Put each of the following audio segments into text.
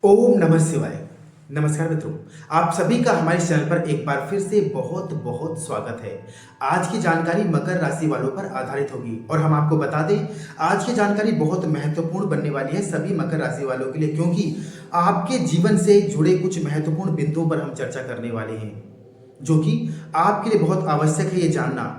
ओम नमः शिवाय। नमस्कार मित्रों, आप सभी का हमारे चैनल पर एक बार फिर से बहुत बहुत स्वागत है। आज की जानकारी मकर राशि वालों पर आधारित होगी और हम आपको बता दें, आज की जानकारी बहुत महत्वपूर्ण बनने वाली है सभी मकर राशि वालों के लिए, क्योंकि आपके जीवन से जुड़े कुछ महत्वपूर्ण बिंदुओं पर हम चर्चा करने वाले हैं, जो कि आपके लिए बहुत आवश्यक है ये जानना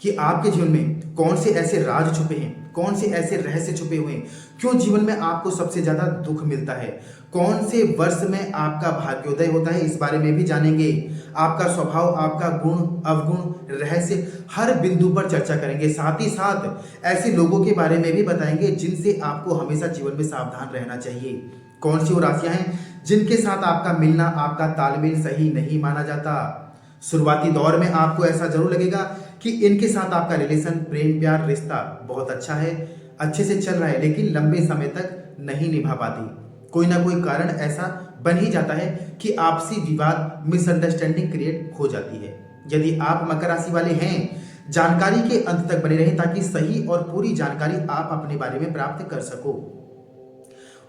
कि आपके जीवन में कौन से ऐसे राज छुपे हैं, कौन से ऐसे रहस्य छुपे हुए हैं, क्यों जीवन में आपको सबसे ज्यादा दुख मिलता है, कौन से वर्ष में आपका भाग्योदय होता है, इस बारे में भी जानेंगे। आपका स्वभाव, आपका गुण अवगुण रहस्य हर बिंदु पर चर्चा करेंगे। साथ ही साथ ऐसे लोगों के बारे में भी बताएंगे जिनसे आपको हमेशा जीवन में सावधान रहना चाहिए। कौन सी वो राशियां हैं जिनके साथ आपका मिलना, आपका तालमेल सही नहीं माना जाता। शुरुआती दौर में आपको ऐसा जरूर लगेगा कि इनके साथ आपका रिलेशन, प्रेम प्यार रिश्ता बहुत अच्छा है, अच्छे से चल रहा है, लेकिन लंबे समय तक नहीं निभा पाती। कोई ना कोई कारण ऐसा बन ही जाता है कि आपसी विवाद, मिसअंडरस्टैंडिंग क्रिएट हो जाती है। यदि आप मकर राशि वाले हैं, जानकारी के अंत तक बने रहें ताकि सही और पूरी जानकारी आप अपने बारे में प्राप्त कर सको।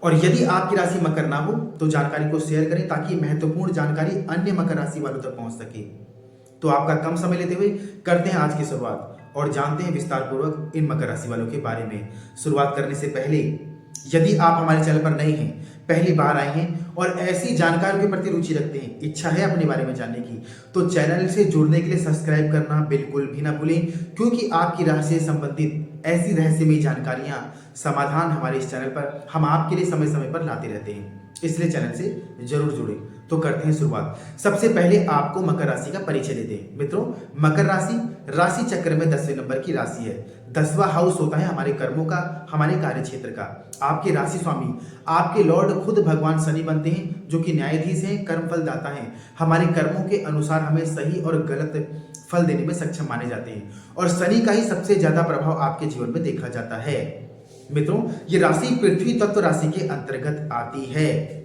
और यदि आपकी राशि मकर ना हो तो जानकारी को शेयर करें ताकि महत्वपूर्ण जानकारी अन्य मकर राशि वालों तक पहुंच सके। तो आपका कम समय लेते हुए करते हैं आज की शुरुआत और जानते हैं विस्तार पूर्वक इन मकर राशि वालों के बारे में। शुरुआत करने से पहले यदि आप हमारे चैनल पर नए हैं, पहली बार आए हैं और ऐसी जानकारी के प्रति रुचि रखते हैं, इच्छा है अपने बारे में जानने की, तो चैनल से जुड़ने के लिए सब्सक्राइब करना बिल्कुल भी ना भूलें, क्योंकि आपकी राशि से संबंधित ऐसी रहस्यमयी जानकारियां, समाधान हमारे इस चैनल पर हम आपके लिए समय समय पर लाते रहते हैं, इसलिए चैनल से जरूर जुड़े। तो करते हैं शुरुआत। सबसे पहले आपको मकर राशि का परिचय देते हैं। मित्रों, मकर राशि राशि चक्र में 10वें नंबर की राशि है। 10वां हाउस होता है हमारे कर्मों का, हमारे कार्य क्षेत्र का। आपके राशि स्वामी, आपके लॉर्ड खुद भगवान शनि बनते हैं, जो कि न्यायाधीश हैं, कर्मफल दाता हैं। हमारे कर्मों के अनुसार हमें सही और गलत फल देने में सक्षम माने जाते हैं और शनि का ही सबसे ज्यादा प्रभाव आपके जीवन में देखा जाता है। मित्रों, ये राशि पृथ्वी तत्व राशि के अंतर्गत आती है।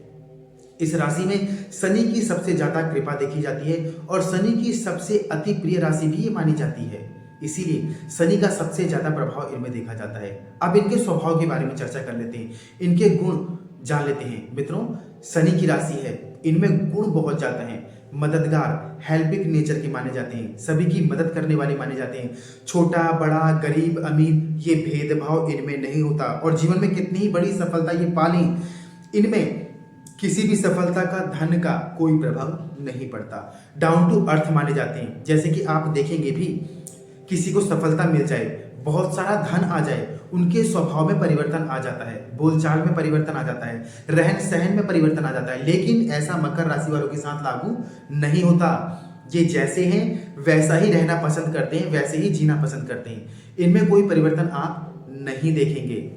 इस राशि में शनि की सबसे ज्यादा कृपा देखी जाती है और शनि की सबसे अति प्रिय राशि भी ये मानी जाती है, इसीलिए शनि का सबसे ज्यादा प्रभाव इनमें देखा जाता है। अब इनके स्वभाव के बारे में चर्चा कर लेते हैं, इनके गुण जान लेते हैं। मित्रों, शनि की राशि है, इनमें गुण बहुत ज्यादा हैं। मददगार, हेल्पिंग नेचर के माने जाते हैं, सभी की मदद करने वाले माने जाते हैं। छोटा बड़ा, गरीब अमीर, ये भेदभाव इनमें नहीं होता और जीवन में कितनी ही बड़ी सफलता ये पाली, इनमें किसी भी सफलता का धन का कोई प्रभाव नहीं पड़ता। डाउन टू अर्थ माने जाते हैं, जैसे कि आप देखेंगे भी, किसी को सफलता मिल जाए, बहुत सारा धन आ जाए, उनके स्वभाव में परिवर्तन आ जाता है, बोलचाल में परिवर्तन आ जाता है, रहन सहन में परिवर्तन आ जाता है, लेकिन ऐसा मकर राशि वालों के साथ लागू नहीं होता। ये जैसे हैं वैसा ही रहना पसंद करते हैं, वैसे ही जीना पसंद करते हैं, इनमें कोई परिवर्तन आप नहीं देखेंगे।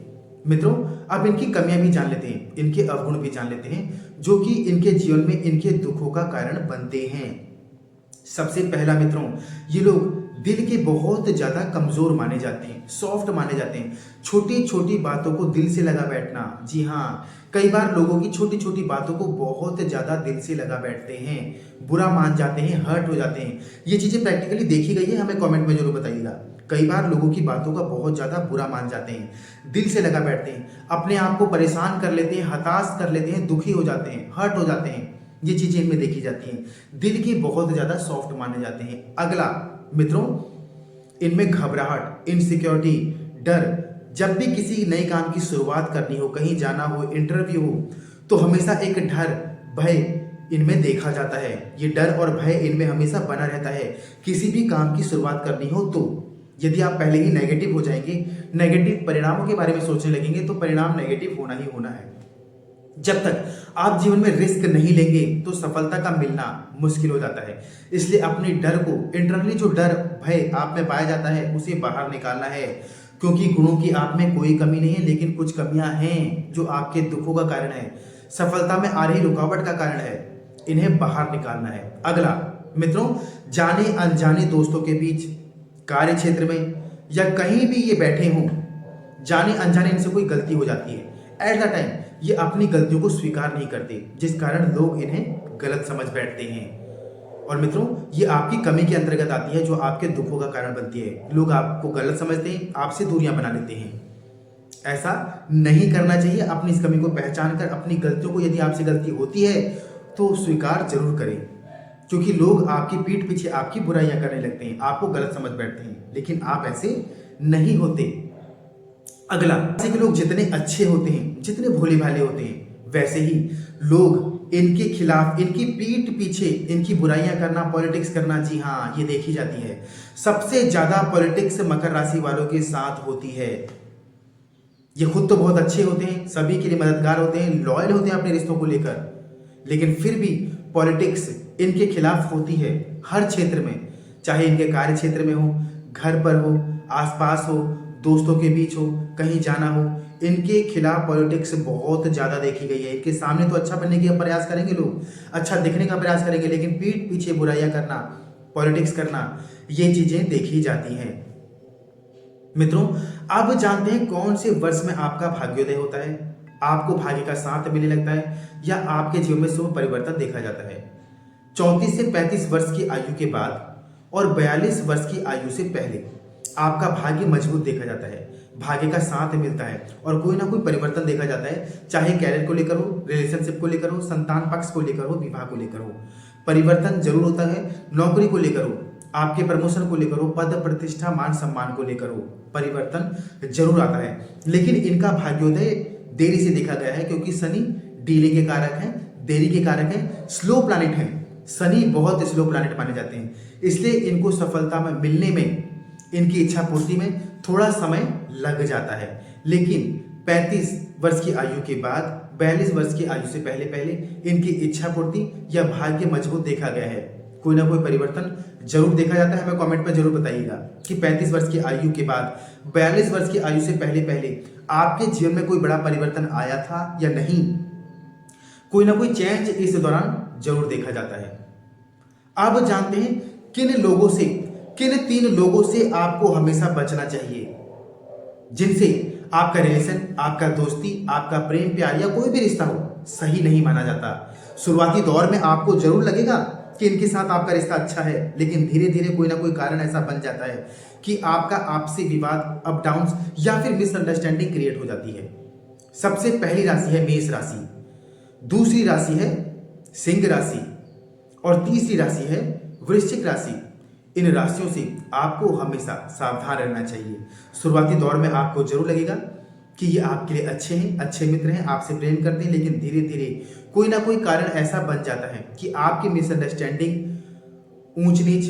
मित्रों, अब इनकी कमियां भी जान लेते हैं, इनके अवगुण भी जान लेते हैं, जो कि इनके जीवन में इनके दुखों का कारण बनते हैं। सबसे पहला मित्रों, ये लोग दिल के बहुत ज्यादा कमजोर माने जाते हैं, सॉफ्ट माने जाते हैं। छोटी छोटी बातों को दिल से लगा बैठना, जी हाँ, कई बार लोगों की छोटी छोटी बातों को बहुत ज्यादा दिल से लगा बैठते हैं, बुरा मान जाते हैं, हर्ट हो जाते हैं। ये चीजें प्रैक्टिकली देखी गई है, हमें कमेंट में जरूर बताइएगा। कई बार लोगों की बातों का बहुत ज्यादा बुरा मान जाते हैं, दिल से लगा बैठते हैं, अपने आप को परेशान कर लेते हैं, हताश कर लेते हैं, दुखी हो जाते हैं, हर्ट हो जाते हैं। ये चीजें इनमें देखी जाती हैं, दिल की बहुत ज्यादा सॉफ्ट माने जाते हैं। अगला मित्रों, इनमें घबराहट, इनसिक्योरिटी, डर, जब भी किसी नए काम की शुरुआत करनी हो, कहीं जाना हो, इंटरव्यू हो, तो हमेशा एक डर, भय इनमें देखा जाता है। ये डर और भय इनमें हमेशा बना रहता है। किसी भी काम की शुरुआत करनी हो तो यदि आप पहले ही नेगेटिव हो जाएंगे, नेगेटिव परिणामों के बारे में सोचने लगेंगे, तो परिणाम नेगेटिव होना ही होना है। जब तक आप जीवन में रिस्क नहीं लेंगे तो सफलता का मिलना मुश्किल हो जाता है। इसलिए अपने डर को, इंटरनली जो डर भय आप में पाया जाता है, उसे बाहर निकालना है, क्योंकि गुणों की आप में कोई कमी नहीं है, लेकिन कुछ कमियां हैं जो आपके दुखों का कारण है, सफलता में आ रही रुकावट का कारण है, इन्हें बाहर निकालना है। अगला मित्रों, जाने अनजाने दोस्तों के बीच, कार्य क्षेत्र में या कहीं भी ये बैठे हों, जाने अनजाने इनसे कोई गलती हो जाती है, एट द टाइम ये अपनी गलतियों को स्वीकार नहीं करते, जिस कारण लोग इन्हें गलत समझ बैठते हैं। और मित्रों, ये आपकी कमी के अंतर्गत आती है, जो आपके दुखों का कारण बनती है। लोग आपको गलत समझते हैं, आपसे दूरियां बना लेते हैं। ऐसा नहीं करना चाहिए। अपनी इस कमी को पहचान कर अपनी गलतियों को, यदि आपसे गलती होती है तो स्वीकार जरूर करें, क्योंकि लोग आपकी पीठ पीछे आपकी बुराइयां करने लगते हैं, आपको गलत समझ बैठते हैं, लेकिन आप ऐसे नहीं होते। अगला, ऐसे के लोग जितने अच्छे होते हैं, जितने भोले भाले होते हैं, वैसे ही लोग इनके खिलाफ, इनकी पीठ पीछे इनकी बुराइयां करना, पॉलिटिक्स करना, जी हाँ, ये देखी जाती है। सबसे ज्यादा पॉलिटिक्स मकर राशि वालों के साथ होती है। ये खुद तो बहुत अच्छे होते हैं, सभी के लिए मददगार होते हैं, लॉयल होते हैं अपने रिश्तों को लेकर, लेकिन फिर भी पॉलिटिक्स इनके खिलाफ होती है हर क्षेत्र में, चाहे इनके कार्य क्षेत्र में हो, घर पर हो, आसपास हो, दोस्तों के बीच हो, कहीं जाना हो, इनके खिलाफ पॉलिटिक्स बहुत ज़्यादा देखी गई है। इनके सामने तो अच्छा बनने का प्रयास करेंगे लोग, अच्छा दिखने का प्रयास करेंगे, लेकिन पीठ पीछे बुराइयां करना, पॉलिटिक्स करना, ये चीज़ें देखी जाती हैं। मित्रों, अब जानते हैं कौन से वर्ष में आपका भाग्योदय होता है, आपको भाग्य का साथ मिलने लगता है, या आपके जीवन में शुभ परिवर्तन देखा जाता है। 34 से 35 वर्ष की आयु के बाद और 42 वर्ष की आयु से पहले आपका भाग्य मजबूत देखा जाता है, भाग्य का साथ मिलता है और कोई ना कोई परिवर्तन देखा जाता है, चाहे कैरियर को लेकर हो, रिलेशनशिप को लेकर हो, संतान पक्ष को लेकर हो, विवाह को लेकर हो। परिवर्तन जरूर होता है, नौकरी को लेकर हो, आपके प्रमोशन को लेकर हो, पद प्रतिष्ठा मान सम्मान को लेकर हो, परिवर्तन जरूर आता है। लेकिन इनका भाग्योदय देरी से देखा गया है, क्योंकि शनि डीले के कारक हैं, देरी के कारक हैं, स्लो प्लैनेट हैं। शनि बहुत स्लो प्लैनेट माने जाते हैं, इसलिए इनको सफलता में मिलने में, इनकी इच्छा पूर्ति में थोड़ा समय लग जाता है। लेकिन 35 वर्ष की आयु के बाद 42 वर्ष की आयु से पहले पहले इनकी इच्छा पूर्ति या भाग्य मजबूत देखा गया है। कोई ना कोई परिवर्तन जरूर देखा जाता है। हमें कमेंट में जरूर बताइएगा कि 35 वर्ष की आयु के बाद 42 वर्ष की आयु से पहले पहले आपके जीवन में कोई बड़ा परिवर्तन आया था या नहीं। कोई ना कोई चेंज इस दौरान जरूर देखा जाता है। अब जानते हैं किन लोगों से, किन 3 लोगों से आपको हमेशा बचना चाहिए, जिनसे आपका रिलेशन, आपका दोस्ती, आपका प्रेम प्यार या कोई भी रिश्ता हो सही नहीं माना जाता। शुरुआती दौर में आपको जरूर लगेगा कि इनके साथ आपका रिश्ता अच्छा है, लेकिन धीरे धीरे कोई ना कोई कारण ऐसा बन जाता है कि आपका आपसी विवाद, अप डाउन या फिर मिसअंडरस्टैंडिंग क्रिएट हो जाती है। सबसे पहली राशि है मेष राशि, दूसरी राशि है सिंह राशि और तीसरी राशि है वृश्चिक राशि। इन राशियों से आपको हमेशा सावधान रहना चाहिए। शुरुआती दौर में आपको जरूर लगेगा कि ये आपके लिए अच्छे हैं, अच्छे मित्र हैं, आपसे प्रेम करते हैं, लेकिन धीरे धीरे कोई ना कोई कारण ऐसा बन जाता है कि आपकी मिसअंडरस्टैंडिंग ऊंच नीच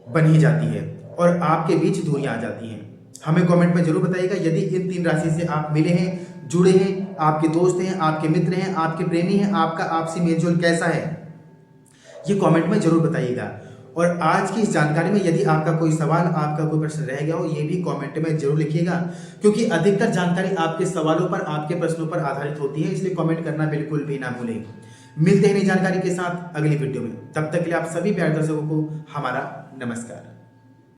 बन ही जाती है और आपके बीच दूरियां आ जाती हैं। हमें कमेंट में जरूर बताइएगा, यदि इन 3 राशि से आप मिले हैं, जुड़े हैं, आपके दोस्त हैं, आपके मित्र हैं, आपके प्रेमी हैं, आपका आपसी मेलजोल कैसा है, ये कमेंट में जरूर बताइएगा। और आज की इस जानकारी में यदि आपका कोई सवाल, आपका कोई प्रश्न रह गया हो, ये भी कमेंट में जरूर लिखिएगा, क्योंकि अधिकतर जानकारी आपके सवालों पर, आपके प्रश्नों पर आधारित होती है, इसलिए कमेंट करना बिल्कुल भी ना भूलें। मिलते हैं नई जानकारी के साथ अगली वीडियो में, तब तक के लिए आप सभी प्यारे दर्शकों को हमारा नमस्कार।